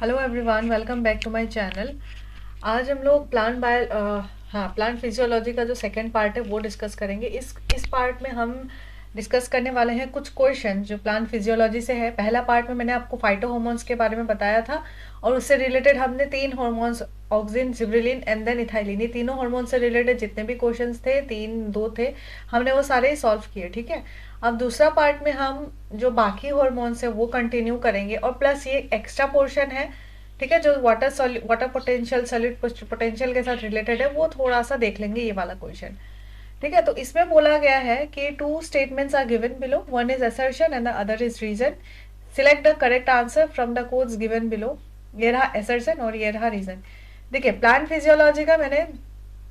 Hello everyone, welcome back to my channel. आज हम लोग प्लांट फिजियोलॉजी का जो सेकंड पार्ट है वो डिस्कस करेंगे। इस पार्ट में हम डिस्कस करने वाले हैं कुछ क्वेश्चन जो प्लांट फिजियोलॉजी से है। पहला पार्ट में मैंने आपको फाइटो हार्मोन्स के बारे में बताया था और उससे रिलेटेड हमने 3 hormones, auxin, gibberellin and then ethylene, ये तीनों हार्मोन से रिलेटेड जितने भी क्वेश्चंस थे, दो थे, हमने वो सारे सॉल्व किए। ठीक है। अब दूसरा पार्ट में हम जो बाकी हार्मोन्स है वो कंटिन्यू करेंगे और प्लस ये एक्स्ट्रा पोर्शन है, ठीक है, जो वाटर पोटेंशियल, सॉलिड पोटेंशियल के साथ रिलेटेड है, वो थोड़ा सा देख लेंगे ये वाला क्वेश्चन। ठीक है। तो इसमें बोला गया है कि two statements are given below, one is assertion and the other is reason. Select the correct answer from the codes given below. ये रहा असर्शन और ये रहा रीजन। देखिए, प्लांट फिजियोलॉजी का मैंने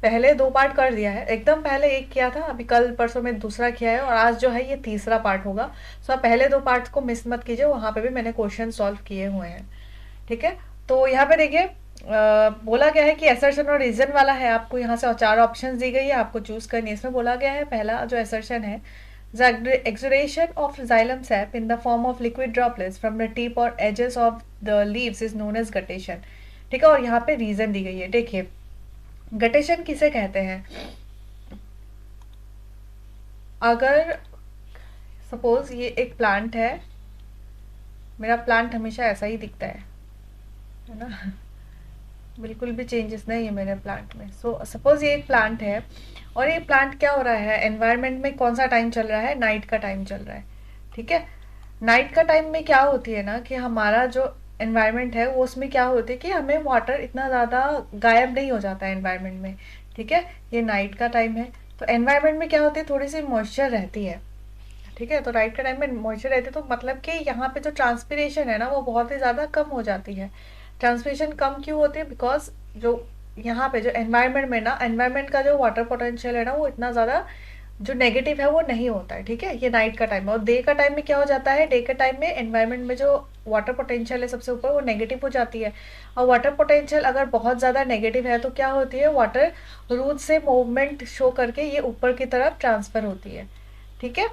पहले 2 पार्ट कर दिया है। एकदम पहले एक किया था, अभी कल परसों में दूसरा किया है और आज जो है ये तीसरा पार्ट होगा। सो आप पहले 2 पार्ट्स को मिस मत कीजिए, वहां पे भी मैंने क्वेश्चन सॉल्व किए हुए हैं। ठीक है। तो यहाँ पे देखिए, बोला गया है कि असर्शन और रीजन वाला है। आपको यहाँ से 4 ऑप्शंस दी गई है, आपको चूज करनी है। इसमें बोला गया है पहला जो असर्शन है, the exudation of xylem sap in the form of liquid droplets from the tip or edges of the leaves is known as guttation। ठीक है। और यहाँ पे रीजन दी गई है। देखिए, गटेशन किसे कहते हैं? अगर सपोज ये एक प्लांट है, मेरा प्लांट हमेशा ऐसा ही दिखता है ना, बिल्कुल भी चेंजेस नहीं है मेरे प्लांट में। सो सपोज ये एक प्लांट है और ये प्लांट क्या हो रहा है, एनवायरनमेंट में कौन सा टाइम चल रहा है, नाइट का टाइम चल रहा है। ठीक है। नाइट का टाइम में क्या होती है ना कि हमारा जो एनवायरनमेंट है वो, उसमें क्या होती है कि हमें वाटर इतना ज़्यादा गायब नहीं हो जाता है एनवायरनमेंट में। ठीक है। ये नाइट का टाइम है तो एनवायरनमेंट में क्या होती है, थोड़ी सी मॉइस्चर रहती है। ठीक है। तो नाइट के टाइम में मॉइस्चर रहती है तो मतलब कि यहाँ पे जो ट्रांसपिरेशन है ना वो बहुत ही ज़्यादा कम हो जाती है। ट्रांसपिरेशन कम क्यों होती है? बिकॉज जो यहाँ पे जो एनवायरनमेंट में ना, एनवायरनमेंट का जो वाटर पोटेंशियल है ना वो इतना ज़्यादा जो नेगेटिव है वो नहीं होता है। ठीक है। ये नाइट का टाइम है। और डे का टाइम में क्या हो जाता है, डे के टाइम में एनवायरनमेंट में जो वाटर पोटेंशियल है सबसे ऊपर, वो नेगेटिव हो जाती है। और वाटर पोटेंशियल अगर बहुत ज़्यादा नेगेटिव है तो क्या होती है, वाटर रूट से मूवमेंट शो करके ये ऊपर की तरफ ट्रांसफर होती है। ठीक है।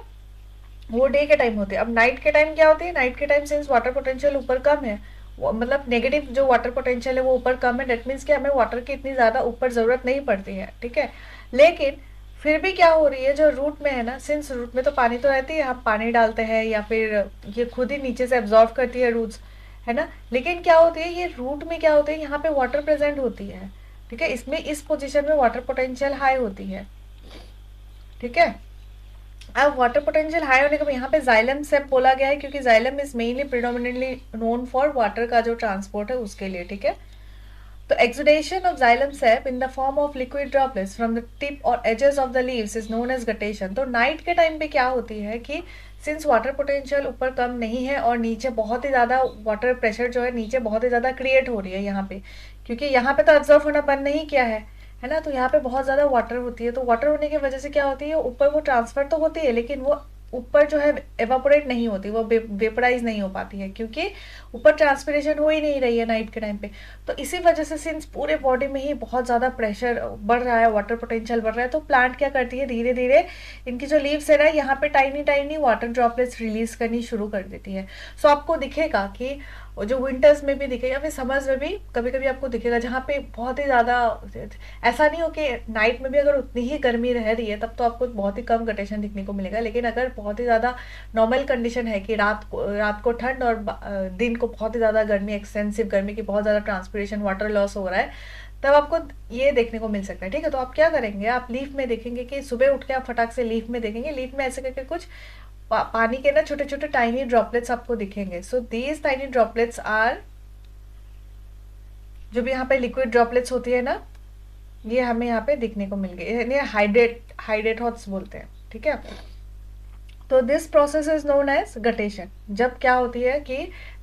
वो डे के टाइम होते हैं। अब नाइट के टाइम क्या होती है, नाइट के टाइम सिंस वाटर पोटेंशियल ऊपर कम है, मतलब नेगेटिव जो वाटर पोटेंशियल है वो ऊपर कम है, डेट मीन्स कि हमें वाटर की इतनी ज़्यादा ऊपर ज़रूरत नहीं पड़ती है। ठीक है। लेकिन फिर भी क्या हो रही है, जो रूट में है ना, सिंस रूट में तो पानी तो रहती है, हम पानी डालते हैं या फिर ये खुद ही नीचे से एब्जॉर्व करती है रूट्स, है ना। लेकिन क्या होती है, ये रूट में क्या होती है, यहाँ पे वाटर प्रेजेंट होती है। ठीक है। इसमें इस पोजिशन में वाटर पोटेंशियल हाई होती है। ठीक है। अब वाटर पोटेंशियल हाई होने के यहाँ पे जाइलम सेप बोला गया है क्योंकि xylem is mainly predominantly known for water का जो ट्रांसपोर्ट है उसके लिए। ठीक है। तो exudation of xylem sap in the form of liquid droplets from the tip or edges of the leaves is known as guttation। तो नाइट के टाइम पे क्या होती है कि सिंस वाटर पोटेंशियल ऊपर कम नहीं है और नीचे बहुत ही ज़्यादा वाटर प्रेशर जो है नीचे बहुत ही ज़्यादा क्रिएट हो रही है यहाँ पे, क्योंकि यहाँ पे तो एब्जॉर्व होना बंद नहीं किया है ना। तो यहाँ पे बहुत ज़्यादा वाटर होती है, तो वाटर होने की वजह से क्या होती है, ऊपर वो ट्रांसफर तो होती है लेकिन वो ऊपर जो है एवापोरेट नहीं होती, वो वेपराइज नहीं हो पाती है क्योंकि ऊपर ट्रांसपिरेशन हो ही नहीं रही है नाइट के टाइम पे। तो इसी वजह से सिंस पूरे बॉडी में ही बहुत ज़्यादा प्रेशर बढ़ रहा है, वाटर पोटेंशियल बढ़ रहा है, तो प्लांट क्या करती है, धीरे धीरे इनकी जो लीव्स है ना यहाँ पे tiny tiny water droplets release करनी शुरू कर देती है। सो आपको दिखेगा कि जो विंटर्स में भी दिखेगा, फिर समर्स में भी कभी कभी आपको दिखेगा जहाँ पे बहुत ही ज़्यादा, ऐसा नहीं हो कि नाइट में भी अगर उतनी ही गर्मी रह रही है तब तो आपको बहुत ही कम गटेशन दिखने को मिलेगा, लेकिन अगर बहुत ही ज़्यादा नॉर्मल कंडीशन है कि रात को ठंड और दिन को बहुत ही ज़्यादा गर्मी, एक्सटेंसिव गर्मी की बहुत ज़्यादा ट्रांसपिरेशन, वाटर लॉस हो रहा है, तब आपको ये देखने को मिल सकता है। ठीक है। तो आप क्या करेंगे, आप लीफ में देखेंगे कि सुबह उठ के आप फटाक से लीफ में देखेंगे, लीफ में ऐसे करके कुछ पानी के ना छोटे छोटे टाइनी ड्रॉपलेट्स आपको दिखेंगे। So these tiny droplets are, जो भी यहाँ पे लिक्विड ड्रॉपलेट्स होती है ना, ये हमें यहाँ पे दिखने को मिल गई, इन्हें हाइड्रेट हॉट्स बोलते हैं। ठीक है। तो this process is known as guttation. जब क्या होती है कि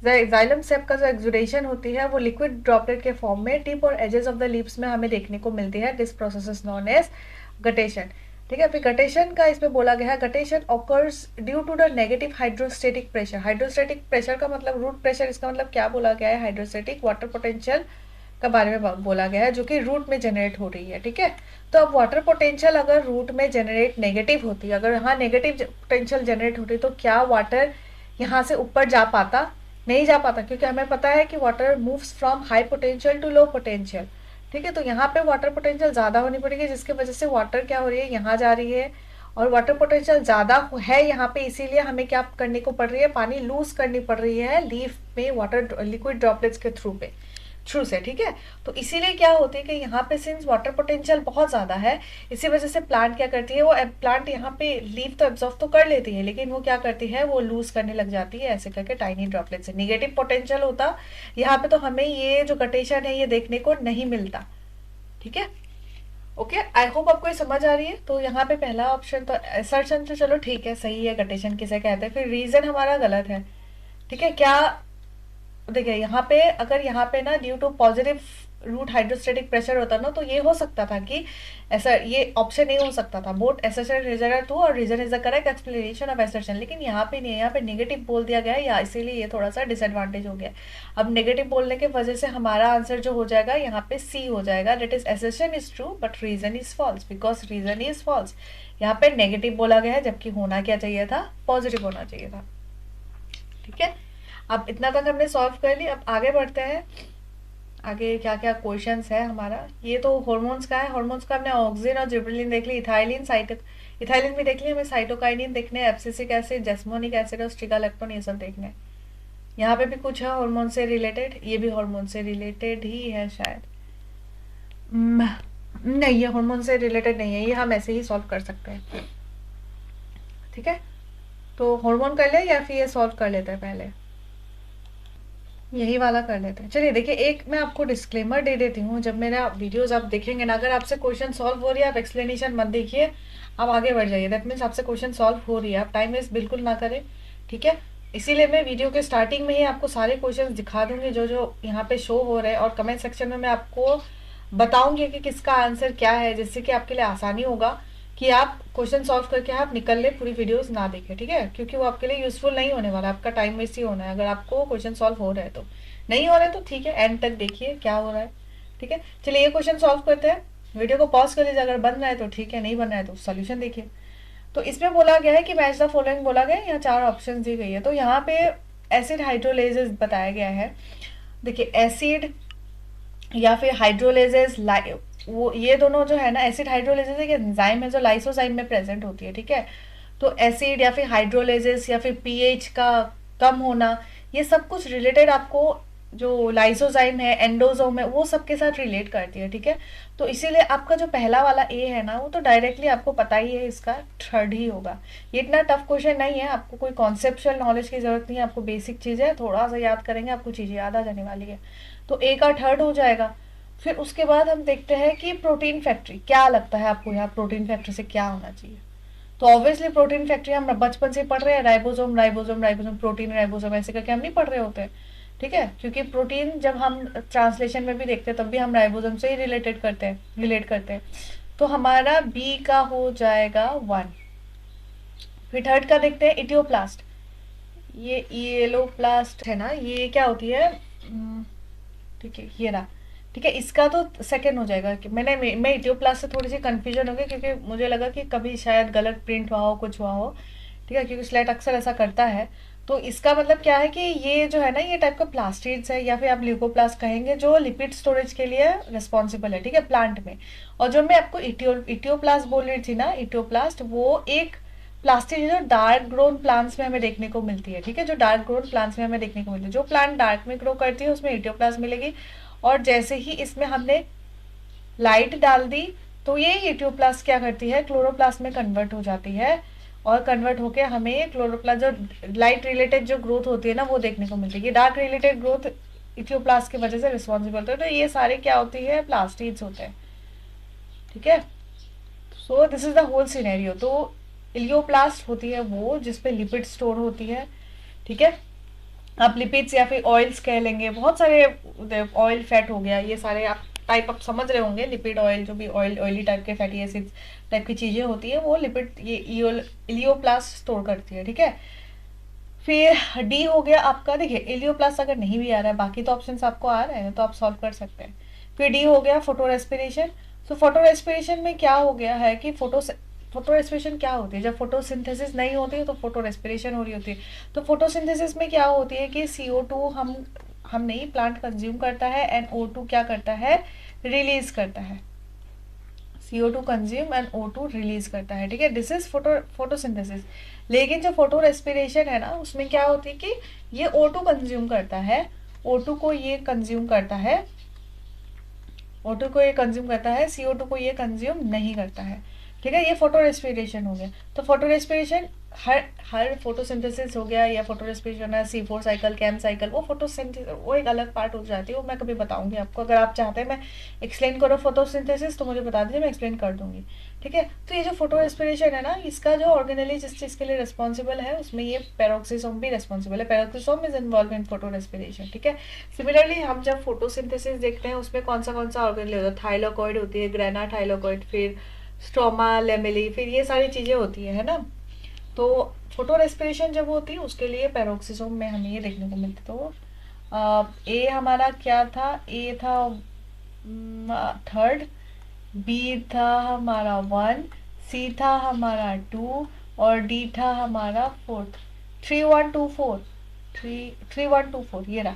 जाइलम सेप का जो एक्सुडेशन होती है वो लिक्विड ड्रॉपलेट के फॉर्म में टिप और एजेस ऑफ द लीव्स में हमें देखने को मिलती है। This process is known as guttation. ठीक है। फिर गटेशन का इसमें बोला गया है, guttation occurs due to the negative hydrostatic pressure. Hydrostatic pressure का मतलब रूट प्रेशर, इसका मतलब क्या बोला गया है, हाइड्रोस्टेटिक वाटर पोटेंशियल का बारे में बोला गया है जो कि रूट में जनरेट हो रही है। ठीक है। तो अब वाटर पोटेंशियल अगर रूट में जनरेट नेगेटिव होती है, अगर यहाँ नेगेटिव पोटेंशियल जनरेट होती है तो क्या वाटर यहाँ से ऊपर जा पाता? नहीं जा पाता, क्योंकि हमें पता है कि water moves from high potential to low potential. ठीक है, तो यहाँ पे वाटर पोटेंशियल ज़्यादा होनी पड़ेगी, जिसकी वजह से वाटर क्या हो रही है, यहाँ जा रही है, और वाटर पोटेंशियल ज़्यादा है यहाँ पे, इसीलिए हमें क्या करने को पड़ रही है, पानी लूज करनी पड़ रही है लीफ में वाटर लिक्विड ड्रॉपलेट्स के थ्रू से। ठीक है, तो इसीलिए क्या होती है कि यहाँ पे सिंस वाटर पोटेंशियल बहुत ज़्यादा है, इसी वजह से प्लांट क्या करती है, वो प्लांट यहाँ पे लीव तो एब्जॉर्व तो कर लेती है, लेकिन वो क्या करती है, वो लूज करने लग जाती है ऐसे करके टाइनी ड्रॉपलेट से। निगेटिव पोटेंशियल होता यहाँ पे तो हमें ये जो गटेशन है ये देखने को नहीं मिलता। ठीक है, ओके, आई होप आपको ये समझ आ रही है। तो यहाँ पे पहला ऑप्शन तो असर्शन तो चलो ठीक है, सही है, गटेशन किसे कहते हैं। फिर रीजन हमारा गलत है। ठीक है, क्या देखिए यहाँ पे, अगर यहाँ पे ना due to positive root hydrostatic pressure होता ना, तो ये हो सकता था कि ऐसा, ये ऑप्शन नहीं हो सकता था, both assertion reason are true और reason is the correct explanation of assertion. लेकिन यहाँ पे नहीं है, यहाँ पे नेगेटिव बोल दिया गया है, या इसीलिए ये थोड़ा सा डिसएडवांटेज हो गया। अब नेगेटिव बोलने की वजह से हमारा आंसर जो हो जाएगा यहाँ पे सी हो जाएगा, that is assertion is true but reason is false, because reason is false. यहाँ पे नेगेटिव बोला गया है, जबकि होना क्या चाहिए था, पॉजिटिव होना चाहिए था। ठीक है, अब इतना तक हमने सॉल्व कर ली। अब आगे बढ़ते हैं, आगे क्या क्या क्वेश्चंस है हमारा। ये तो हॉर्मोन्स का है, हॉर्मोन्स का हमने ऑक्सिन और जिबरेलिन देख ली, इथाइलिन भी देख ली, हमें साइटोकाइनिन देखने, एब्सिसिक एसिड, जैस्मोनिक एसिड और स्ट्रिगालेक्टोन, ये सब देखने। यहाँ पे भी कुछ है हार्मोन से रिलेटेड, ये भी हार्मोन से रिलेटेड ही है शायद। नहीं, ये हार्मोन से रिलेटेड नहीं है, ये हम ऐसे ही सॉल्व कर सकते हैं। ठीक है, तो हार्मोन कर ले या फिर ये सॉल्व कर लेते हैं पहले, यही वाला कर लेते हैं। चलिए देखिए, एक मैं आपको डिस्क्लेमर दे देती हूँ, जब मेरा वीडियोस आप देखेंगे ना, अगर आपसे क्वेश्चन सॉल्व हो रही है, आप एक्सप्लेनेशन मत देखिए, आप आगे बढ़ जाइए, दैट मीन्स आपसे क्वेश्चन सॉल्व हो रही है, आप टाइम वेस्ट बिल्कुल ना करें। ठीक है, इसीलिए मैं वीडियो के स्टार्टिंग में ही आपको सारे क्वेश्चन दिखा दूंगी जो जो यहाँ पे शो हो रहे हैं, और कमेंट सेक्शन में मैं आपको बताऊंगी कि किसका आंसर क्या है, जिससे कि आपके लिए आसानी होगा कि आप क्वेश्चन सॉल्व करके आप निकल ले, पूरी वीडियोस ना देखें। ठीक है, क्योंकि वो आपके लिए यूजफुल नहीं होने वाला, आपका टाइम वेस्ट ही होना है अगर आपको क्वेश्चन सॉल्व हो रहा है। तो नहीं हो रहा है तो ठीक है, एंड तक देखिए क्या हो रहा है। ठीक है, चलिए ये क्वेश्चन सॉल्व करते हैं। वीडियो को पॉज कर लीजिए, अगर बन रहा है तो ठीक है, नहीं बन रहा है तो सोल्यूशन देखिए। तो इसमें बोला गया है कि मैच द फॉलोइंग बोला गया है, यहाँ 4 ऑप्शन दी गई है। तो यहाँ पे एसिड हाइड्रोलेजेस बताया गया है। देखिए एसिड या फिर हाइड्रोलेजेस, वो ये दोनों जो है ना, एसिड हाइड्रोलेजेस एक एंजाइम है जो लाइसोजाइम में प्रेजेंट होती है। ठीक है, तो एसिड या फिर हाइड्रोलेजेस या फिर पीएच का कम होना, ये सब कुछ रिलेटेड आपको जो लाइसोजाइम है, एंडोजोम है, वो सबके साथ रिलेट करती है। ठीक है, तो इसीलिए आपका जो पहला वाला ए है ना, वो तो डायरेक्टली आपको पता ही है, इसका थर्ड ही होगा। ये इतना टफ क्वेश्चन नहीं है, आपको कोई कॉन्सेप्चुअल नॉलेज की जरूरत नहीं है, आपको बेसिक चीज़ें थोड़ा सा याद करेंगे, आपको चीज़ें याद आ जाने वाली है। तो ए का थर्ड हो जाएगा। फिर उसके बाद हम देखते हैं कि प्रोटीन फैक्ट्री, क्या लगता है आपको यहाँ प्रोटीन फैक्ट्री से क्या होना चाहिए। तो ऑब्वियसली प्रोटीन फैक्ट्री हम बचपन से पढ़ रहे हैं, ribosome ribosome ribosome, protein ribosome, ऐसे करके हम नहीं पढ़ रहे होते हैं। ठीक है, क्योंकि प्रोटीन जब हम ट्रांसलेशन में भी देखते हैं तब भी हम राइबोसोम से ही रिलेट करते हैं। तो हमारा बी का हो जाएगा 1। फिर थर्ड का देखते हैं, इटियोप्लास्ट। ये येलोप्लास्ट है ना, ये क्या होती है, ठीक है, ये रहा। ठीक है, इसका तो सेकंड हो जाएगा। कि मैं इटियोप्लास्ट से थोड़ी सी कंफ्यूजन हो गई, क्योंकि मुझे लगा कि कभी शायद गलत प्रिंट हुआ हो, कुछ हुआ हो। ठीक है, क्योंकि स्लेट अक्सर ऐसा करता है। तो इसका मतलब क्या है कि ये जो है ना, ये टाइप का प्लास्टिड्स है, या फिर आप ल्यूकोप्लास्ट कहेंगे, जो लिपिड स्टोरेज के लिए रिस्पॉन्सिबल है। ठीक है, प्लांट में। और जो मैं आपको इटियोप्लास्ट बोल रही थी ना, इटियोप्लास्ट वो एक प्लास्टिक जो डार्क ग्रोन प्लांट्स में हमें देखने को मिलती है। ठीक है, जो डार्क ग्रोन प्लांट्स में हमें देखने को मिलती है, जो प्लांट डार्क में ग्रो करती है उसमें इटियोप्लास्ट मिलेगी। और जैसे ही इसमें हमने लाइट डाल दी, तो ये इटियोप्लास्ट क्या करती है, क्लोरोप्लास्ट में कन्वर्ट हो जाती है, और कन्वर्ट होके हमें क्लोरोप्लास्ट, जो लाइट रिलेटेड जो ग्रोथ होती है ना, वो देखने को मिलती है। ये डार्क रिलेटेड ग्रोथ इटियोप्लास्ट की वजह से रिस्पॉन्सिबल होता है। तो ये सारे क्या होती है, प्लास्टिड्स होते हैं। ठीक है, so this is the whole scenario. तो इलियोप्लास्ट होती है वो जिसपे लिपिड स्टोर होती है। ठीक है, आप लिपिड्स या फिर ऑयल्स कह लेंगे, बहुत सारे ऑयल, फैट हो गया, ये सारे आप टाइप आप समझ रहे होंगे। लिपिड ऑयल, जो भी ऑयली टाइप के फैटी एसिड्स टाइप की चीज़ें होती है, वो लिपिड ये इलियोप्लास्ट स्टोर करती है। ठीक है, फिर डी हो गया आपका। देखिए इलियोप्लास्ट अगर नहीं भी आ रहा है, बाकी तो ऑप्शंस आपको आ रहे हैं, तो आप सॉल्व कर सकते हैं। फिर डी हो गया फोटो रेस्पिरेशन। तो फोटो रेस्पिरेशन में क्या हो गया है कि फोटो रेस्पिरेशन क्या होती है? जब फोटोसिंथेसिस नहीं होती है तो फोटो रेस्पिरेशन हो रही होती है। तो फोटोसिंथेसिस में क्या होती है कि CO2 हम नहीं, प्लांट कंज्यूम करता है, एंड O2 क्या करता है? रिलीज करता है। CO2 consume and O2 release करता है, ठीक है। This is photosynthesis. लेकिन जो फोटो रेस्पिरेशन है ना, उसमें क्या होती है कि ये O2 कंज्यूम करता है, O2 को ये कंज्यूम करता है, O2 को ये कंज्यूम करता है, CO2 को ये कंज्यूम नहीं करता है, ठीक है। ये फोटो रेस्पिरेशन हो गया। तो फोटो रेस्पिरेशन हर हर फोटोसिंथेसिस हो गया या फोटो रेस्पिरेशन है, C4 साइकिल, कैम साइकिल, वो फोटोसिंथेसिस वो एक अलग पार्ट हो जाती है, वो मैं कभी बताऊंगी आपको। अगर आप चाहते हैं मैं एक्सप्लेन करो फोटोसिंथेसिस तो मुझे बता दीजिए, मैं एक्सप्लेन कर दूंगी, ठीक है। तो ये जो फोटो रेस्पिरेशन है ना, इसका जो ऑर्गेनली जिस चीज़ के लिए रिस्पॉन्सिबल है उसमें ये पेरोक्सिसोम भी रिस्पॉन्सिबल है। Peroxisome is involve in photo respiration, ठीक है। सिमिलरली हम जब फोटोसिंथेसिस देखते हैं उसमें कौन सा ऑर्गेनल होता है? थाइलाकोइड होती है, ग्रेना थाइलाकोइड, फिर स्ट्रोमा लेमेली, फिर ये सारी चीज़ें होती है ना। तो फोटो रेस्पिरेशन जब होती है उसके लिए पेरोक्सिसोम में हमें ये देखने को मिलती। तो ए हमारा क्या था? ए था थर्ड, बी था हमारा 1, सी था हमारा 2 और डी था हमारा फोर्थ। 3 1 2 4, 3 1 2 4 ये रहा।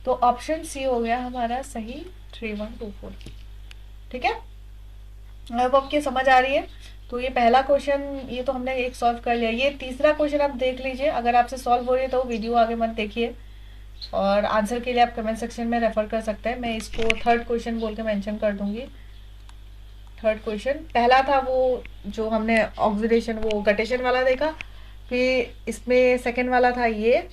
तो ऑप्शन सी हो गया हमारा सही, 3 1 2 4, ठीक है। अब आपकी समझ आ रही है? तो ये पहला क्वेश्चन ये तो हमने एक सॉल्व कर लिया। ये तीसरा क्वेश्चन आप देख लीजिए, अगर आपसे सॉल्व हो रही है तो वीडियो आगे मत देखिए, और आंसर के लिए आप कमेंट सेक्शन में रेफर कर सकते हैं। मैं इसको थर्ड क्वेश्चन बोल के मेंशन कर दूंगी। थर्ड क्वेश्चन पहला था वो जो हमने ऑक्सीडेशन वो गटेशन वाला देखा, फिर इसमें सेकंड वाला था ये,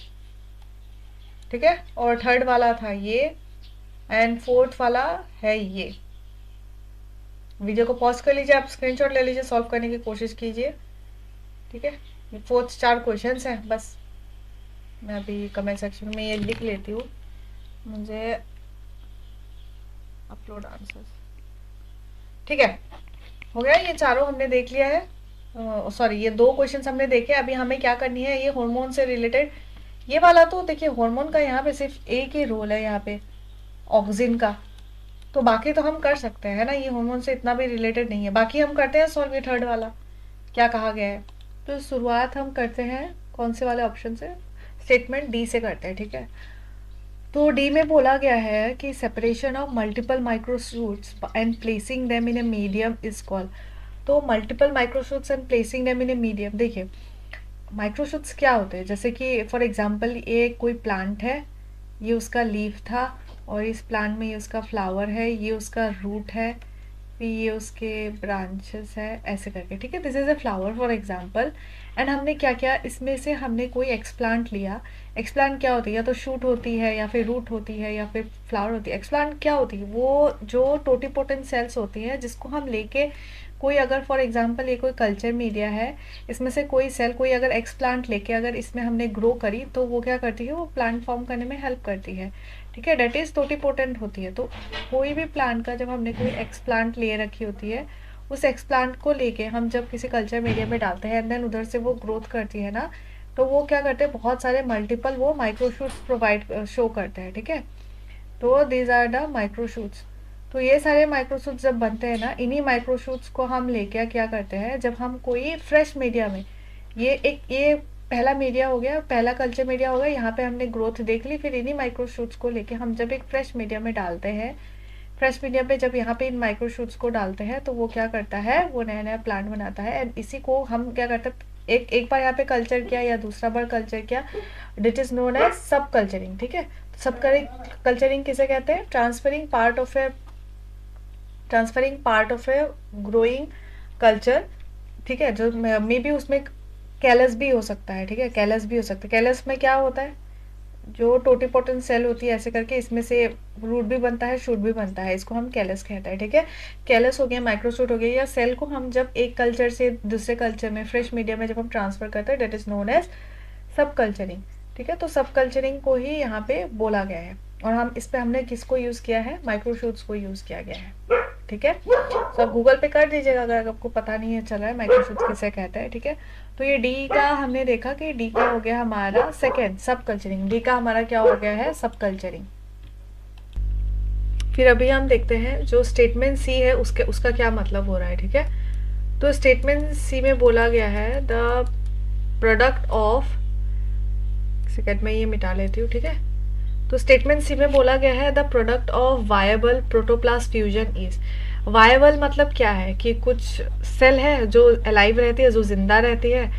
ठीक है, और थर्ड वाला था ये, एंड फोर्थ वाला है ये। वीडियो को पॉज कर लीजिए, आप स्क्रीनशॉट ले लीजिए, सॉल्व करने की कोशिश कीजिए, ठीक है। ये फोर्थ 4 क्वेश्चंस हैं बस। मैं अभी कमेंट सेक्शन में ये लिख लेती हूँ, मुझे अपलोड आंसर्स, ठीक है। हो गया, ये चारों हमने देख लिया है। सॉरी, ये 2 क्वेश्चंस हमने देखे। अभी हमें क्या करनी है, ये हार्मोन से रिलेटेड ये वाला तो देखिए, हार्मोन का यहाँ पे सिर्फ एक ही रोल है, यहाँ पे ऑक्सिन का। तो बाकी तो हम कर सकते हैं ना, ये हार्मोन से इतना भी रिलेटेड नहीं है। बाकी हम करते हैं सॉल्व ये थर्ड वाला क्या कहा गया है। तो शुरुआत हम करते हैं कौन से वाले ऑप्शन से? स्टेटमेंट डी से करते हैं, ठीक है। तो डी में बोला गया है कि separation of multiple microshoots and placing them in a medium is called. तो multiple microshoots and placing them in a medium, देखिए माइक्रोशूट्स क्या होते हैं, जैसे कि फॉर एग्जांपल ये कोई प्लांट है, ये उसका लीफ था, और इस प्लांट में ये उसका फ्लावर है, ये उसका रूट है, फिर ये उसके ब्रांचेस है, ऐसे करके, ठीक है। This is a flower for example. And हमने क्या किया, इसमें से हमने कोई एक्सप्लांट लिया। एक्सप्लांट क्या होती है? या तो शूट होती है, या फिर रूट होती है, या फिर फ्लावर होती है। एक्सप्लांट क्या होती है? वो जो टोटीपोटेंट सेल्स होती है जिसको हम लेके कोई, अगर फॉर एग्जांपल ये कोई कल्चर मीडिया है, इसमें से कोई सेल, कोई अगर एक्सप्लांट लेके अगर इसमें हमने ग्रो करी तो वो क्या करती है? वो प्लांट फॉर्म करने में हेल्प करती है, ठीक है। डेट इज टोटीपोटेंट होती है। तो कोई भी प्लांट का जब हमने कोई एक्सप्लांट ले रखी होती है, उस एक्सप्लांट को लेके हम जब किसी कल्चर मीडिया में डालते हैं एंड देन उधर से वो ग्रोथ करती है ना, तो वो क्या करते हैं? बहुत सारे मल्टीपल वो माइक्रोशूट्स प्रोवाइड शो करते हैं, ठीक है। तो दीज आर द माइक्रोशूट्स। तो ये सारे माइक्रोशूट्स जब बनते हैं ना, इन्हीं माइक्रोशूट्स को हम लेके क्या करते हैं, जब हम कोई फ्रेश मीडिया में, ये पहला मीडिया हो गया, पहला कल्चर मीडिया हो गया, यहाँ पे हमने ग्रोथ देख ली, फिर इन्हीं माइक्रोशूट्स को लेके हम जब एक फ्रेश मीडिया में डालते हैं, फ्रेश मीडिया पे जब यहाँ पे इन माइक्रोशूट्स को डालते हैं तो वो क्या करता है? वो नया नया प्लांट बनाता है। एंड इसी को हम क्या करते हैं, एक बार यहाँ पे कल्चर किया या दूसरा बार कल्चर किया, दिट इज नोन एज सब कल्चरिंग, ठीक है। सब कल्चरिंग किसे कहते हैं? Transferring part of a growing culture, ठीक है। जो मे बी उसमें कैलस भी हो सकता है, ठीक है, कैलस भी हो सकता है। कैलस में क्या होता है? जो टोटीपोटेंट सेल होती है, ऐसे करके इसमें से रूट भी बनता है, शूट भी बनता है, इसको हम कैलस कहते हैं, ठीक है। कैलस हो गया, माइक्रोशूट हो गया, या सेल को हम जब एक कल्चर से दूसरे कल्चर में, फ्रेश मीडिया में जब हम ट्रांसफर करते हैं, डेट इज नोन एज सब कल्चरिंग, ठीक है। तो सब कल्चरिंग को ही यहाँ पे बोला गया है, और हम इस पे हमने किसको यूज किया है? माइक्रोशूट्स को यूज किया गया है, ठीक है। तो आप गूगल पे कर दीजिएगा अगर आपको पता नहीं है चल रहा है माइक्रोशूट्स किसे कहते हैं, ठीक है। तो ये डी का हमने देखा कि डी का हो गया हमारा सेकेंड, सब कल्चरिंग। डी का हमारा क्या हो गया है? सब कल्चरिंग। फिर अभी हम देखते हैं जो स्टेटमेंट सी है उसका क्या मतलब हो रहा है, ठीक है। तो स्टेटमेंट सी में बोला गया है द प्रोडक्ट ऑफ, सेकंड में ये मिटा लेती हूँ, ठीक है। तो स्टेटमेंट सी में बोला गया है the product of viable protoplast fusion is, viable मतलब क्या है कि कुछ सेल है जो अलाइव रहती है, जो जिंदा रहती है,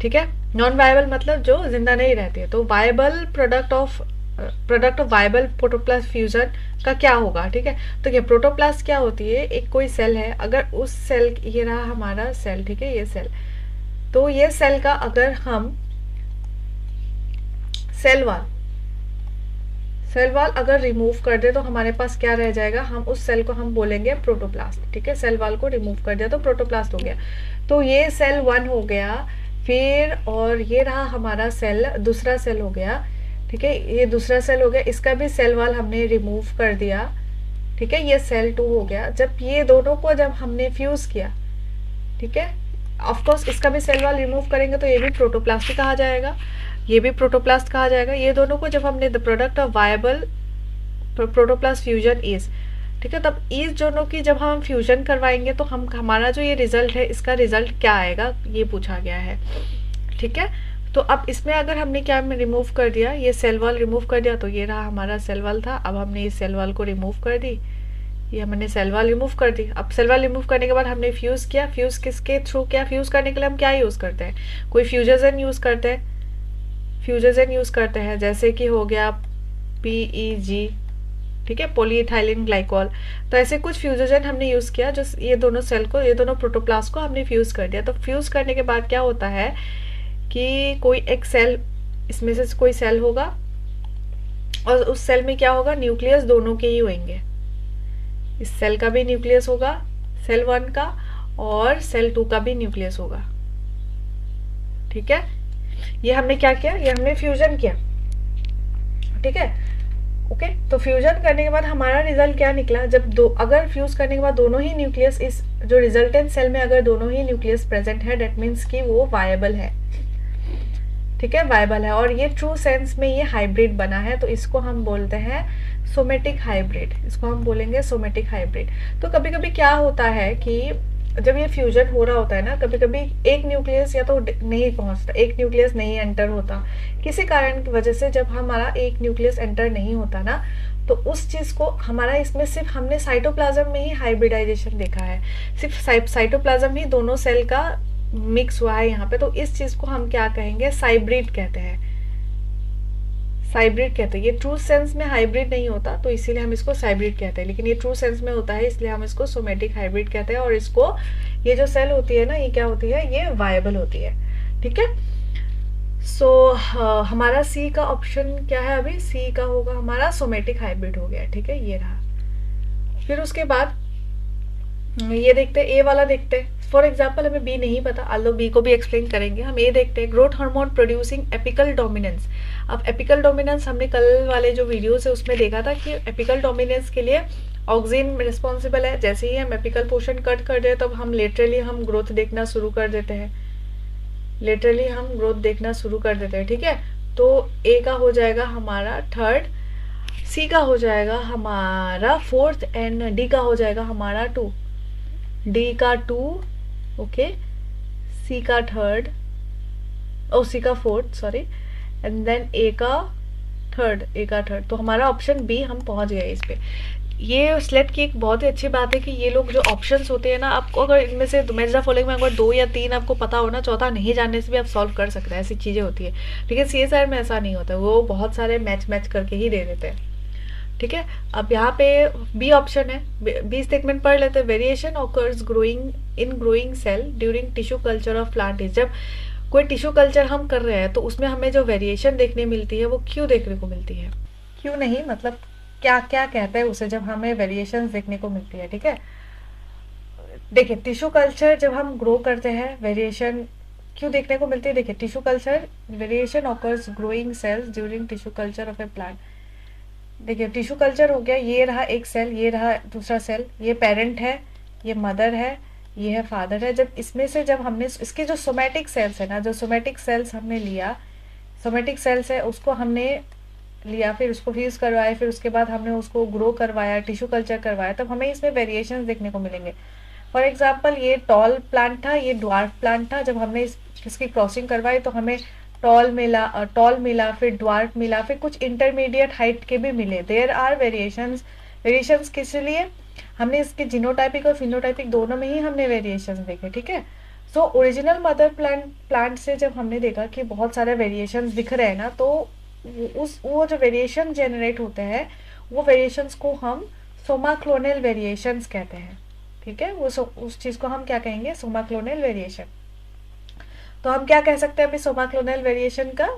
ठीक है। नॉन वायबल मतलब जो जिंदा नहीं रहती है। तो viable product of viable protoplast fusion का क्या होगा, ठीक है। तो क्या प्रोटोप्लास्ट क्या होती है, एक कोई सेल है, अगर उस सेल, ये रहा हमारा सेल, ठीक है, ये सेल, तो ये सेल का अगर हम सेल वाल अगर रिमूव कर दे तो हमारे पास क्या रह जाएगा, हम उस सेल को हम बोलेंगे प्रोटोप्लास्ट, ठीक है। सेल वाल को रिमूव कर दिया तो प्रोटोप्लास्ट हो गया। तो ये सेल 1 हो गया, फिर और ये रहा हमारा सेल, दूसरा सेल हो गया, ठीक है, ये दूसरा सेल हो गया, इसका भी सेल वाल हमने रिमूव कर दिया, ठीक है, ये सेल 2 हो गया। जब ये दोनों को जब हमने फ्यूज किया, ठीक है, ऑफकोर्स इसका भी सेल वाल रिमूव करेंगे तो ये भी प्रोटोप्लास्ट कहा जाएगा, ये भी प्रोटोप्लास्ट कहा जाएगा। ये दोनों को जब हमने the product of viable protoplast fusion is, ठीक है, तब इस दोनों की जब हम फ्यूजन करवाएंगे तो हम हमारा जो ये रिजल्ट है, इसका रिजल्ट क्या आएगा, ये पूछा गया है, ठीक है। तो अब इसमें अगर हमने क्या रिमूव कर दिया, ये सेल वाल रिमूव कर दिया, तो ये रहा हमारा सेल वाल था। अब हमने इस सेल वाल को रिमूव कर दी, ये हमने सेल वाल रिमूव कर दी। अब सेल वाल रिमूव करने के बाद हमने फ्यूज किया, फ्यूज किसके थ्रू किया, फ्यूज करने के लिए हम क्या यूज करते हैं, कोई फ्यूजन यूज करते हैं, फ्यूजन यूज करते हैं, जैसे कि हो गया PEG, ठीक है, पॉलीइथाइलिन ग्लाइकॉल। तो ऐसे कुछ फ्यूजन हमने यूज किया, जो ये दोनों सेल को, ये दोनों प्रोटोप्लास्ट को हमने फ्यूज कर दिया। तो फ्यूज करने के बाद क्या होता है कि कोई एक सेल, इसमें से कोई सेल होगा और उस सेल में क्या होगा, न्यूक्लियस दोनों के ही होंगे, इस सेल का भी न्यूक्लियस होगा, सेल 1 का, और सेल 2 का भी न्यूक्लियस होगा, ठीक है। ये हमने क्या किया, ये हमने फ्यूजन किया, ठीक है, ओके। तो फ्यूजन करने के बाद हमारा रिजल्ट क्या निकला, जब अगर फ्यूज करने के बाद दोनों ही न्यूक्लियस, इस जो रिजल्टेंट सेल में अगर दोनों ही न्यूक्लियस प्रेजेंट है, डेट मीन्स कि वो वायबल है, ठीक है, वायबल है। और ये ट्रू सेंस में ये हाइब्रिड बना है, तो इसको हम बोलते हैं सोमेटिक हाइब्रिड, इसको हम बोलेंगे सोमेटिक हाइब्रिड। तो कभी कभी क्या होता है कि जब ये फ्यूजन हो रहा होता है ना, कभी कभी एक न्यूक्लियस या तो नहीं पहुंचता, एक न्यूक्लियस नहीं एंटर होता, किसी कारण की वजह से जब हमारा एक न्यूक्लियस एंटर नहीं होता ना, तो उस चीज को हमारा इसमें सिर्फ हमने साइटोप्लाज्म में ही हाइब्रिडाइजेशन देखा है, सिर्फ साइटोप्लाज्म ही दोनों सेल का मिक्स हुआ है यहाँ पे। तो इस चीज को हम क्या कहेंगे, साइब्रिड कहते हैं, साइब्रिड कहते हैं। ये ट्रू सेंस में हाइब्रिड नहीं होता, तो इसीलिए हम इसको साइब्रिड कहते हैं, लेकिन ये ट्रू सेंस में होता है, इसलिए हम इसको सोमेटिक हाइब्रिड कहते हैं। और इसको, ये जो सेल होती है ना, ये क्या होती है, ये वायबल होती है, ठीक है। सो हमारा सी का ऑप्शन क्या है, अभी सी का होगा हमारा सोमेटिक हाइब्रिड हो गया, ठीक है, ये रहा। फिर उसके बाद ये देखते हैं, ए वाला देखते हैं। फॉर एग्जाम्पल हमें बी नहीं पता, आलो बी को भी एक्सप्लेन करेंगे। हम ए देखते हैं, growth hormone producing apical dominance. अब एपिकल डोमिनेंस हमने कल वाले जो वीडियोस है उसमें देखा था कि एपिकल डोमिनेंस के लिए ऑक्सिन रिस्पॉन्सिबल है। जैसे ही हम एपिकल पोर्शन कट कर दे तब हम लेटरली हम ग्रोथ देखना शुरू कर देते हैं, लेटरली हम ग्रोथ देखना शुरू कर देते हैं, ठीक है। तो ए का हो जाएगा हमारा थर्ड, सी का हो जाएगा हमारा फोर्थ, एंड डी का हो जाएगा हमारा 2, डी का 2, ओके, सी का थर्ड, ओ सी का फोर्थ, सॉरी, एंड देन ए का थर्ड। तो हमारा ऑप्शन बी हम पहुंच गए इस पे। ये स्लेट की एक बहुत ही अच्छी बात है कि ये लोग जो ऑप्शंस होते हैं ना, आपको अगर इनमें से मैच फॉलोइंग में अगर 2 या 3 आपको पता हो ना, चौथा नहीं जानने से भी आप सॉल्व कर सकते हैं, ऐसी चीज़ें होती है। लेकिन CSR में ऐसा नहीं होता, वो बहुत सारे मैच करके ही दे देते हैं, ठीक है। अब यहाँ पे बी ऑप्शन है, बी स्टेटमेंट पढ़ लेते हैं। Variation occurs growing in growing cell during tissue culture of plant is. जब कोई टिश्यू कल्चर हम कर रहे हैं तो उसमें हमें जो वेरिएशन देखने मिलती है वो क्यों देखने को मिलती है, क्यों नहीं, मतलब क्या क्या कहते हैं उसे जब हमें वेरिएशन देखने को मिलती है, ठीक है। देखिए टिश्यू कल्चर जब हम ग्रो करते हैं, वेरिएशन क्यों देखने को मिलती है। देखिए tissue culture, variation occurs growing cells during tissue culture of a plant. देखिए टिश्यू कल्चर हो गया, ये रहा एक सेल, ये रहा दूसरा सेल, ये पेरेंट है, ये मदर है, ये है फादर है। जब इसमें से जब हमने इसके जो सोमेटिक सेल्स है ना, जो सोमेटिक सेल्स हमने लिया, सोमेटिक सेल्स है उसको हमने लिया, फिर उसको फ्यूज करवाया, फिर उसके बाद हमने उसको ग्रो करवाया, टिश्यू कल्चर करवाया, तब हमें इसमें वेरिएशंस देखने को मिलेंगे। फॉर एग्जाम्पल ये टॉल प्लांट था, ये ड्वार्फ प्लांट था। जब हमने इसकी क्रॉसिंग करवाई तो हमें टॉल मिला, फिर ड्वार्फ मिला, फिर कुछ इंटरमीडिएट हाइट के भी मिले। There are variations. वेरिएशंस किस लिए? हमने इसके जीनोटाइपिक और फिनोटाइपिक दोनों में ही हमने वेरिएशंस देखे, ठीक है। सो ओरिजिनल मदर प्लांट से जब हमने देखा कि बहुत सारे वेरिएशंस दिख रहे हैं ना, तो वो जो वेरिएशन जनरेट होते हैं, वो वेरिएशंस को हम सोमाक्लोनल वेरिएशंस कहते हैं, ठीक है। उस चीज़ को हम क्या कहेंगे? Somaclonal variation. तो हम क्या कह सकते हैं अभी सोमाक्लोनल वेरिएशन का?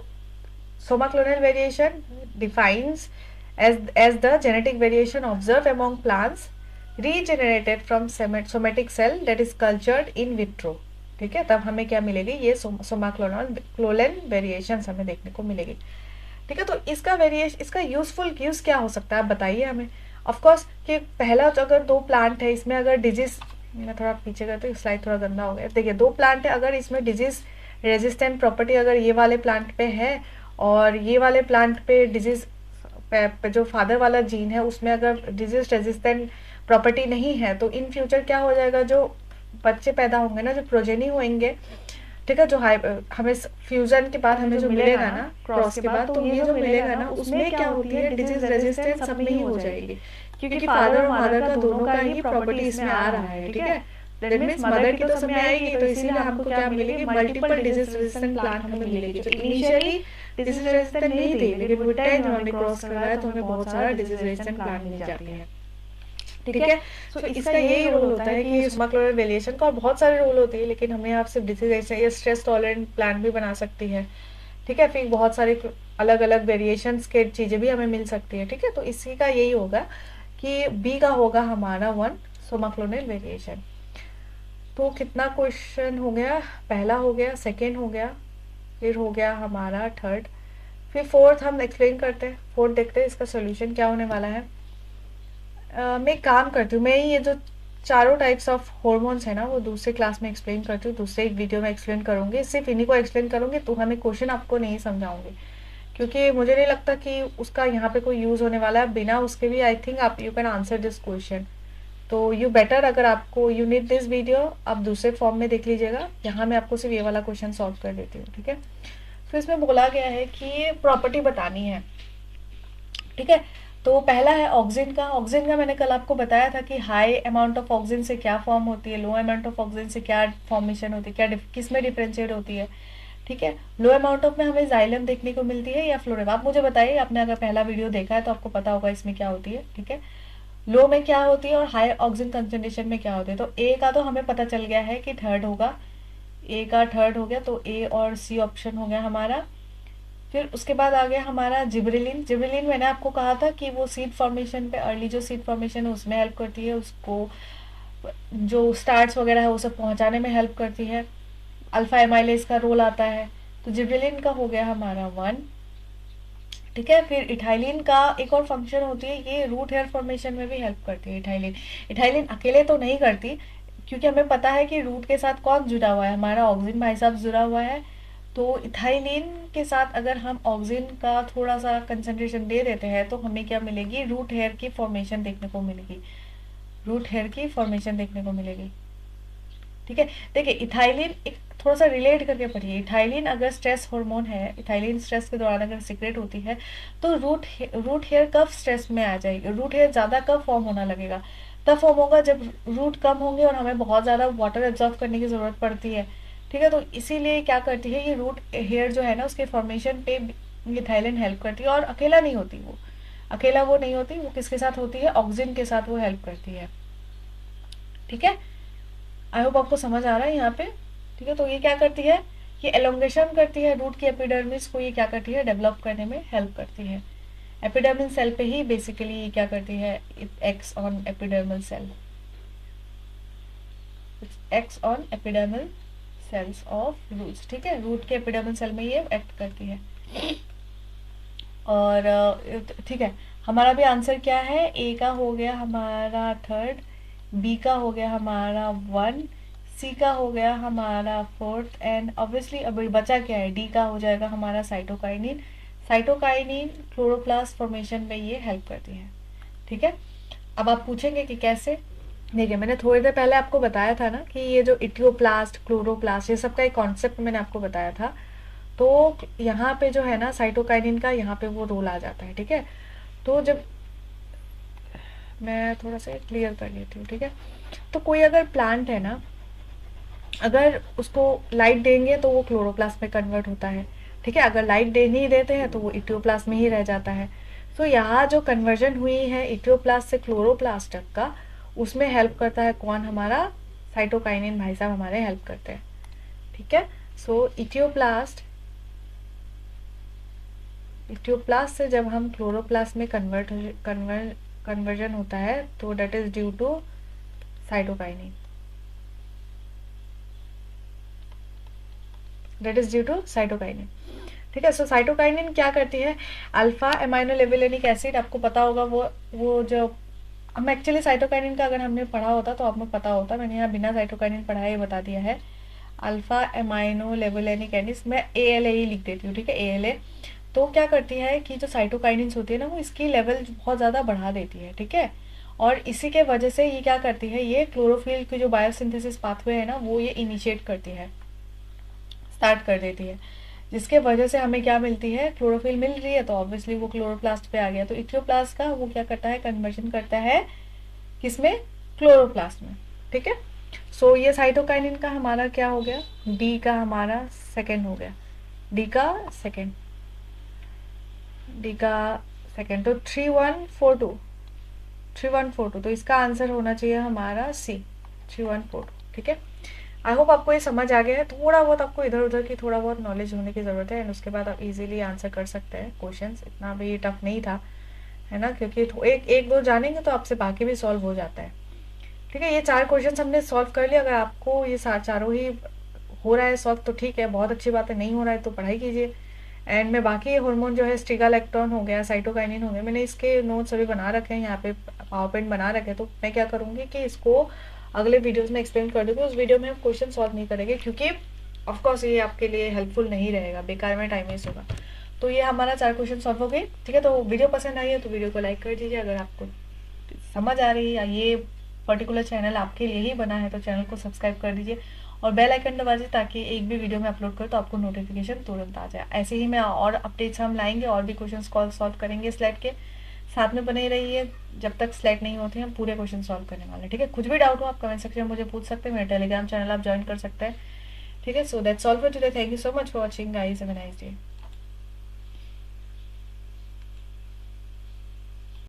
Somaclonal variation defines as the genetic variation observed among plants regenerated from somatic cell that is cultured in vitro, ठीक है। तब हमें क्या मिलेगी? ये सोमाक्लोनल वेरिएशंस हमें देखने को मिलेगी, ठीक है। तो इसका यूजफुल यूज क्या हो सकता है, आप बताइए हमें। ऑफकोर्स कि पहला जो अगर दो प्लांट है, इसमें अगर डिजीज, मैं थोड़ा पीछे करती हूँ, स्लाइड थोड़ा गंदा हो गया। देखिए दो प्लांट है, अगर इसमें डिजीज रेजिस्टेंट प्रॉपर्टी अगर ये वाले प्लांट पे है और ये वाले प्लांट पे डिजीज जो फादर वाला जीन है उसमें अगर डिजीज रेजिस्टेंट प्रॉपर्टी नहीं है, तो इन फ्यूचर क्या हो जाएगा? जो बच्चे पैदा होंगे ना, जो प्रोजेनी होंगे, ठीक है, जो हमें फ्यूजन के बाद हमें जो मिलेगा ना, क्रॉस के बाद, तो ये जो मिलेगा ना, उसमें क्या होती है? डिजीज रेजिस्टेंस सब में ही हो जाएगी, क्योंकि फादर और मदर का दोनों का ही प्रॉपर्टी इसमें आ रहा है, ठीक है। दैट मीन्स मदर की तो सब में आएगी, तो इसीलिए हमको क्या मिलेगी? मल्टीपल डिजीज रेजिस्टेंट प्लांट हमें मिलेगी। तो इनिशियली डिजीज रेजिस्टेंट नहीं थे, लेकिन विद टाइम जब हमने क्रॉस करवाया तो हमें बहुत सारा डिजीज रेजिस्टेंट प्लांट मिल जाती है, ठीक है। सो इसका यही रोल होता है कि सोमाक्लोनल वेरिएशन का, और बहुत सारे रोल होते हैं, लेकिन हमें आप सिर्फ डिजीज या स्ट्रेस टॉलरेंट प्लांट भी बना सकती है, ठीक है। फिर बहुत सारे अलग अलग वेरिएशंस के चीज़ें भी हमें मिल सकती है, ठीक है। तो इसी का यही होगा कि बी का होगा हमारा 1 सोमाक्लोनल वेरिएशन। तो कितना क्वेश्चन हो गया? पहला हो गया, सेकेंड हो गया, फिर हो गया हमारा थर्ड, फिर फोर्थ हम एक्सप्लेन करते हैं। फोर्थ देखते हैं इसका सोल्यूशन क्या होने वाला है। मैं एक काम करती हूँ, मैं ये जो चारों टाइप्स ऑफ हॉर्मोन्स है ना, वो दूसरे क्लास में एक्सप्लेन करती हूँ, दूसरे एक वीडियो में एक्सप्लेन करूँगी। सिर्फ इन्हीं को एक्सप्लेन करूँगी, तो हमें क्वेश्चन आपको नहीं समझाऊंगी, क्योंकि मुझे नहीं लगता कि उसका यहाँ पे कोई यूज़ होने वाला है। बिना उसके भी आई थिंक आप you can answer this question. तो यू बेटर, अगर आपको यू नीड दिस वीडियो, आप दूसरे फॉर्म में देख लीजिएगा। यहाँ मैं आपको सिर्फ ये वाला क्वेश्चन सॉल्व कर देती हूँ, ठीक है। तो इसमें बोला गया है कि प्रॉपर्टी बतानी है, ठीक है। तो पहला है ऑक्सीजन का। ऑक्सीजन का मैंने कल आपको बताया था कि हाई अमाउंट ऑफ ऑक्सीजन से क्या फॉर्म होती है, लो अमाउंट ऑफ ऑक्सीजन से क्या फॉर्मेशन होती है, क्या किस में डिफ्रेंशिएट होती है, ठीक है। लो अमाउंट ऑफ में हमें जाइलम देखने को मिलती है या फ्लोरेम। आप मुझे बताइए, आपने अगर पहला वीडियो देखा है तो आपको पता होगा इसमें क्या होती है, ठीक है। लो में क्या होती है और हाई ऑक्सीजन कंसंट्रेशन में क्या होती है। तो ए का तो हमें पता चल गया है कि थर्ड होगा, ए का थर्ड हो गया, तो ए और सी ऑप्शन हो गया हमारा। फिर उसके बाद आ गया हमारा जिब्रेलिन। जिब्रेलिन मैंने आपको कहा था कि वो सीड फॉर्मेशन पे, अर्ली जो सीड फॉर्मेशन है उसमें हेल्प करती है, उसको जो स्टार्च वगैरह है वो सब पहुंचाने में हेल्प करती है। अल्फा एमाइलेज का रोल आता है। तो जिब्रेलिन का हो गया हमारा 1, ठीक है। फिर इथाइलिन का एक और फंक्शन होती है, ये रूट हेयर फॉर्मेशन में भी हेल्प करती है इथाइलिन। इथाइलिन अकेले तो नहीं करती, क्योंकि हमें पता है कि रूट के साथ कौन जुड़ा हुआ है? हमारा ऑक्सीजन भाई साहब जुड़ा हुआ है। तो इथाइलिन के साथ अगर हम ऑक्सीजन का थोड़ा सा कंसंट्रेशन दे देते हैं, तो हमें क्या मिलेगी? रूट हेयर की फॉर्मेशन देखने को मिलेगी, रूट हेयर की फॉर्मेशन देखने को मिलेगी, ठीक है। देखिए इथाइलिन एक थोड़ा सा रिलेट करके पढ़िए। इथाइलिन अगर स्ट्रेस हार्मोन है, इथाइलिन स्ट्रेस के दौरान अगर सिक्रेट होती है, तो रूट हेयर कब स्ट्रेस में आ जाएगी? रूट हेयर ज़्यादा कब फॉर्म होना लगेगा? तब फॉर्म होगा जब रूट कम होंगे और हमें बहुत ज़्यादा वाटर एब्जॉर्ब करने की ज़रूरत पड़ती है, ठीक है। तो इसीलिए क्या करती है, ये रूट हेयर जो है ना, उसके फॉर्मेशन पे इथाइलिन हेल्प करती है। और अकेला नहीं होती वो, अकेला वो नहीं होती, वो किसके साथ होती है? ऑक्सीजन के साथ वो हेल्प करती है, ठीक है। आई होप आपको समझ आ रहा है यहाँ पे, ठीक है। तो ये क्या करती है? ये एलोंगेशन करती है रूट की एपिडर्मिस को, ये क्या करती है? डेवलप करने में हेल्प करती है। एपिडर्मल सेल पे ही बेसिकली ये क्या करती है? It acts on epidermal cell, acts on epidermal cells of roots, ठीक है। रूट के एपिडर्मल सेल में ये एक्ट करती है। और ठीक है, हमारा भी आंसर क्या है? ए का हो गया हमारा थर्ड, बी का हो गया हमारा 1, सी का हो गया हमारा फोर्थ, एंड ऑब्वियसली अभी बचा क्या है? डी का हो जाएगा हमारा साइटोकाइनिन। साइटोकाइनिन क्लोरोप्लास्ट फॉर्मेशन में ये हेल्प करती है, ठीक है। अब आप पूछेंगे कि कैसे, देखिए, मैंने थोड़ी देर पहले आपको बताया था ना कि ये जो इटियोप्लास्ट, क्लोरोप्लास्ट, ये सब का एक कॉन्सेप्ट मैंने आपको बताया था। तो यहाँ पे जो है ना साइटोकाइनिन का यहाँ पे वो रोल आ जाता है, ठीक है। तो जब मैं थोड़ा सा क्लियर कर लेती हूँ, ठीक है। तो कोई अगर प्लांट है ना, अगर उसको लाइट देंगे तो वो क्लोरोप्लास्ट में कन्वर्ट होता है, ठीक है। अगर लाइट दे नहीं देते हैं तो वो इटियोप्लास्ट में ही रह जाता है। तो यहाँ जो कन्वर्जन हुई है इटियोप्लास्ट से क्लोरोप्लास्ट तक का, उसमें हेल्प करता है कौन, हमारा साइटोकाइनिन भाई साहब हमारे हेल्प करते हैं, ठीक है। सो इटियोप्लास्ट से जब हम क्लोरोप्लास्ट में कन्वर्जन होता है तो that is due to cytokinin, that is due to cytokinin, ठीक है। सो साइटोकाइनिन क्या करती है, अल्फा एमाइनो लेवुलिनिक एसिड, आपको पता होगा वो जो हम एक्चुअली साइटोकाइनिन का अगर हमने पढ़ा होता तो आपको पता होता, मैंने यहाँ बिना साइटोकाइनिन पढ़ाए बता दिया है। अल्फा एमाइनो लेवुलिनिक एसिड, मैं ALA ही लिख देती हूँ, ठीक है, ALA। तो क्या करती है कि जो साइटोकाइनिन्स होती है ना वो इसकी लेवल बहुत ज़्यादा बढ़ा देती है, ठीक है। और इसी के वजह से ये क्या करती है, ये क्लोरोफिल की जो बायोसिंथेसिस पाथवे है ना वो ये इनिशिएट करती है, स्टार्ट कर देती है, जिसके वजह से हमें क्या मिलती है, क्लोरोफिल मिल रही है तो ऑब्वियसली वो क्लोरोप्लास्ट पे आ गया। तो इथियोप्लास्ट का वो क्या करता है, कन्वर्जन करता है किसमें, क्लोरोप्लास्ट में, ठीक है। सो ये साइटोकाइनिन का हमारा क्या हो गया, डी का हमारा सेकेंड हो गया, डी का सेकेंड, डी का सेकेंड। तो 3142 तो इसका आंसर होना चाहिए हमारा सी, 3142, ठीक है। आई होप आपको ये समझ आ गया है। थोड़ा बहुत आपको इधर उधर की थोड़ा बहुत नॉलेज होने की ज़रूरत है, एंड उसके बाद आप इजीली आंसर कर सकते हैं क्वेश्चंस, इतना भी टफ नहीं था, है ना, क्योंकि एक एक दो जानेंगे तो आपसे बाकी भी सॉल्व हो जाता है, ठीक है। ये 4 क्वेश्चन हमने सॉल्व कर लिया। अगर आपको ये चारों ही हो रहा है सॉल्व तो ठीक है, बहुत अच्छी बात है, नहीं हो रहा है तो पढ़ाई कीजिए। एंड मैं बाकी हार्मोन जो है स्टिगालेक्टोन हो गया, साइटोकाइनिन हो गया, मैंने इसके नोट्स अभी बना रखे हैं, यहाँ पे पावर पॉइंट बना रखे हैं। तो मैं क्या करूँगी कि इसको अगले वीडियोज़ में एक्सप्लेन कर दूँगी। उस वीडियो में हम क्वेश्चन सॉल्व नहीं करेंगे क्योंकि ऑफकोर्स ये आपके लिए हेल्पफुल नहीं रहेगा, बेकार में टाइम वेस्ट होगा। तो ये हमारा 4 क्वेश्चन सॉल्व हो गए, ठीक है। तो वीडियो पसंद आई है तो वीडियो को लाइक कर दीजिए। अगर आपको समझ आ रही है या ये पर्टिकुलर चैनल आपके लिए ही बना है तो चैनल को सब्सक्राइब कर दीजिए और बेल आइकन दबा दीजिए ताकि एक भी वीडियो में अपलोड करो तो आपको नोटिफिकेशन तुरंत आ जाए। ऐसे ही मैं और अपडेट्स हम लाएंगे और भी क्वेश्चन कॉल सॉल्व करेंगे स्लाइड के साथ में, बने रहिए। जब तक स्लाइड नहीं होते हम पूरे क्वेश्चन सॉल्व करने वाले, ठीक है। कुछ भी डाउट हो आप कमेंट सेक्शन में मुझे पूछ सकते हैं, मेरे टेलीग्राम चैनल आप ज्वाइन कर सकते हैं, ठीक है। So that's all for today, thank you so much for watching guys, have a nice day.